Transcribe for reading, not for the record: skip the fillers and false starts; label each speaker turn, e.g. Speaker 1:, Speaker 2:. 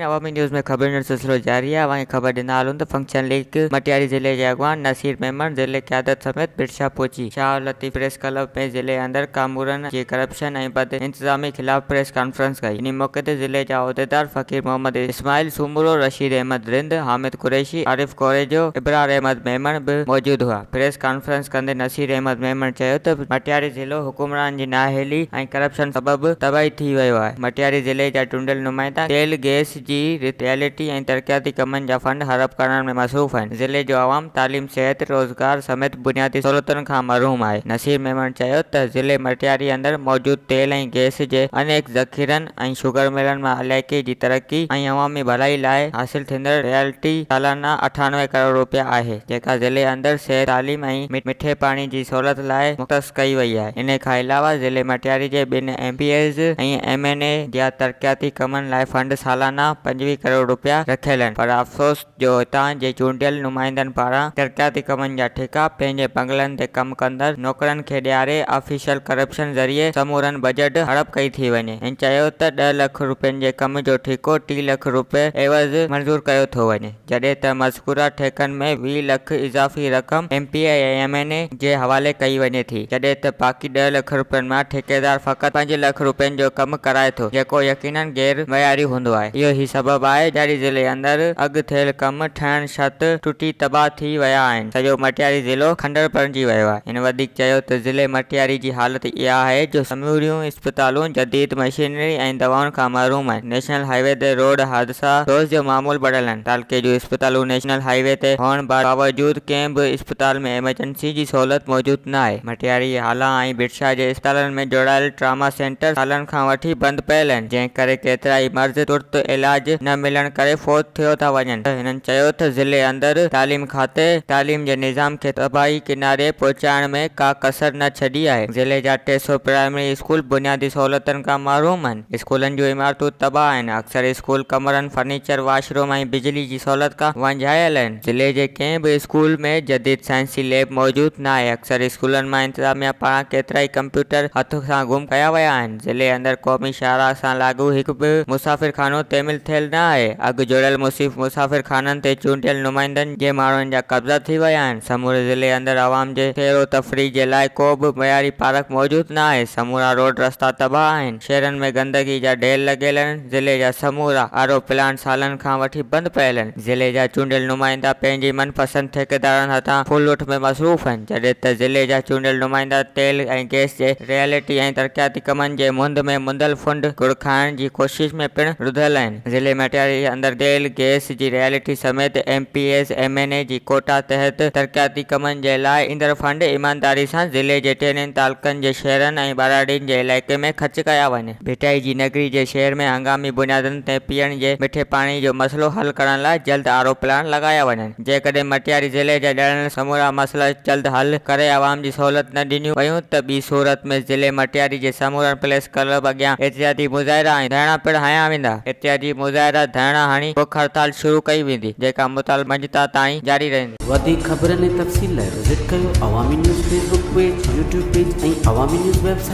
Speaker 1: अवामी न्यूज़ में खबर जो सिलसिलो जारी है। वहीं खबर ॾिना हलूं त फंक्शन लीग मटियारी ज़िले के अगवान नसीर मेमन ज़िले क़यादत समेत बिरशा पहुंची। शाह लतीफ़ प्रेस क्लब में ज़िले अंदर कामूरन की करप्शन और बद इंतजामी खिलाफ प्रेस कॉन्फ्रेंस कई। इन मौके ते ज़िले जा उहदेदार फ़कीर मोहम्मद इस्माइल सूमरो, रशीद अहमद रिंद, हामिद कुरैशी, आरिफ कोरेजो, इब्रार अहमद मेमन भी मौजूद हुआ। प्रेस कॉन्फ्रेंस कंदे नसीर अहमद मेमन चयो त मटियारी ज़िलो हुकुमरान जी नाअहली और करप्शन सबब तबाही थी वियो आहे। मटियारी ज़िले जा चूंडियल नुमाइंदा तेल गैस जी रियलिटी और तरक्याती कमन जा फंड हड़प करण में मसरूफ़ आहिनि। ज़िले जो आवाम तालीम, सेहत, रोज़गार समेत बुनियादी सहूलियतुनि खां महरूम आहे। नसीर मेमन चयो त ज़िले मटियारी अंदर मौजूद तेल और गैस जे अनेक ज़ख़ीरनि और शुगर मिलनि में इलाइक़े जी तरक्की और अवामी भलाई लाइ हासिल थींदड़ रियलिटी सालाना 98 करोड़ रुपया आहे, जेका ज़िले अंदर सेहत, तालीम और मिठे पानी जी सहूलियत लाइ मुख़्तस कई वई आहे। इन खां अलावा ज़िले मटियारी जे ॿिनि MPAs और MNA जा तरक्याती कमनि लाइ फंड सालाना 25 करोड़ रुपया रखियल आहिनि। पर अफ़सोस जो हितां जे चूंडियल नुमाइंदनि पारां तरक्याती कमनि जा ठेका पंहिंजे बंगलनि ते कमु कंदड़ नौकरनि खे ॾियारे ऑफिशियल करप्शन ज़रिए समूरनि बजट हड़प कई थी वञे। हिन चयो त 10 लाख रुपयनि जे कम जो ठेको 30 लाख रुपए एवज़ मंज़ूर कयो थो वञे, जॾहिं त मज़कूरा ठेकनि में 20 लाख इज़ाफ़ी रक़म MPA ऐं MNA जे हवाले कई वञे थी, जॾहिं त बाक़ी 10 लाख रुपयनि मां ठेकेदार फ़क़ति 5 लाख रुपयनि जो कमु कराए थो, जेको यकीनन गैर मयारी हूंदो आहे। इहो ई सबबु आहे जॾहिं ज़िले अंदर अॻु थियल कमु ठहण छत टुटी तबाह थी विया आहिनि। सॼो मटियारी ज़िलो खंडर बणिजी वियो आहे। हिन वधीक चयो त ज़िले मटियारी जी हालत इहा आहे जो समूरियूं इस्पतालूं जदीद मशीनरी ऐं दवाउनि खां महरूम आहिनि। नेशनल हाईवे ते रोड हादसा रोज़ जो मामूल बढ़ियल आहिनि। तालुके जूं इस्पतालूं नेशनल हाईवे ते हुअण बावजूदि कंहिं बि इस्पताल में एमरजेंसी जी सहूलियत मौजूदु न आहे। मटियारी, हाला ऐं बिरशा जे इस्पतालनि में जोड़ायल ट्रामा सेंटर सालनि खां वठी बंदि पियल आहिनि, जंहिं करे केतिरा ई मर्ज़ तुर्त इलाज न मिलण करे फौत थियो था वञनि। हिननि चयो त ज़िले अंदर तालीम खाते तालीम जे निज़ाम खे तबाही किनारे पहुचाइण में का कसर न छॾी आहे। ज़िले जा 300 प्राइमरी स्कूल बुनियादी सहूलियतुनि खां महरूम आहिनि। स्कूलनि जूं इमारतूं तबाह आहिनि। अक्सर स्कूल कमरनि, फर्नीचर, वॉशरूम ऐं बिजली जी सहूलियत खां वांझायल आहिनि। ज़िले जे कंहिं बि स्कूल में जदीद साइंसी लैब मौजूदु न आहे। अक्सर स्कूलनि मां इंतिज़ामिया पारां केतिरा ई कंप्यूटर हथ सां गुम कया विया आहिनि। ज़िले अंदर क़ौमी शाहराह सां लाॻू हिकु बि मुसाफ़िरखानो तामील थियल न आहे। अॻु जोड़ियल मुसाफ़िरखाननि ते चूंडियल नुमाइंदनि जे माण्हुनि जा कब्ज़ा थी विया आहिनि। समूरे ज़िले अंदर आवाम जे सैरो तफ़रीह जे लाइ को बि मयारी पार्क मौजूदु न आहे। समूरा रोड रस्ता तबाह आहिनि। शहरनि में गंदगी जा ढेर लॻियल आहिनि। ज़िले जा समूरा RO प्लांट सालनि खां वठी बंदि पियल आहिनि। ज़िले जा चूंडियल नुमाइंदा पंहिंजी मनपसंद ठेकेदारनि हथां फुल लुट में मसरूफ़ आहिनि, जॾहिं त ज़िले जा चूंडियल नुमाइंदा तेल ऐं गैस जे रियलिटी ऐं तरक्याती कमनि जे मुंद में मुंदल फंड गुड़ खाइण जी कोशिश में पिणु रुधल आहिनि। ज़िले मटियारी अंदर तेल गैस जी रियलिटी समेत MPAs MNA जी कोटा तहत तरक्याती कमनि जे लाइ ईंदड़ फंड ईमानदारी सां ज़िले जे 3 तालुकनि जे शहरनि ऐं बाराड़ीनि जे इलाइक़े में ख़र्च कया वञनि। भिटाई जी नगरी जे शहर में हंगामी बुनियादनि ते पीअण जे मिठे पाणी जो मसइलो हल करण लाइ जल्द RO प्लांट लॻाया वञनि। जेकॾहिं मटियारी ज़िले जा ॼणल समूरा मसइला जल्द हल करे आवाम जी सहूलियत न ॾिनियूं वयूं त ॿी सूरत में ज़िले मटियारी जे समूरनि प्रेस क्लब अॻियां एहतियाती मुज़ाहिरा ऐं धरणा पिणु हंया वेंदा। एहतियाती मुज़ाहिरा धरणा हणी बुख हड़ताल शुरू कई वेंदी, जेका मुताल मंझंदि ताईं जारी रहंदी।
Speaker 2: वधीक ख़बरनि ऐं तफ़सील लाइ विज़िट कयो अवामी news Facebook page, YouTube page ऐं अवामी न्यूज़ वेबसाइट।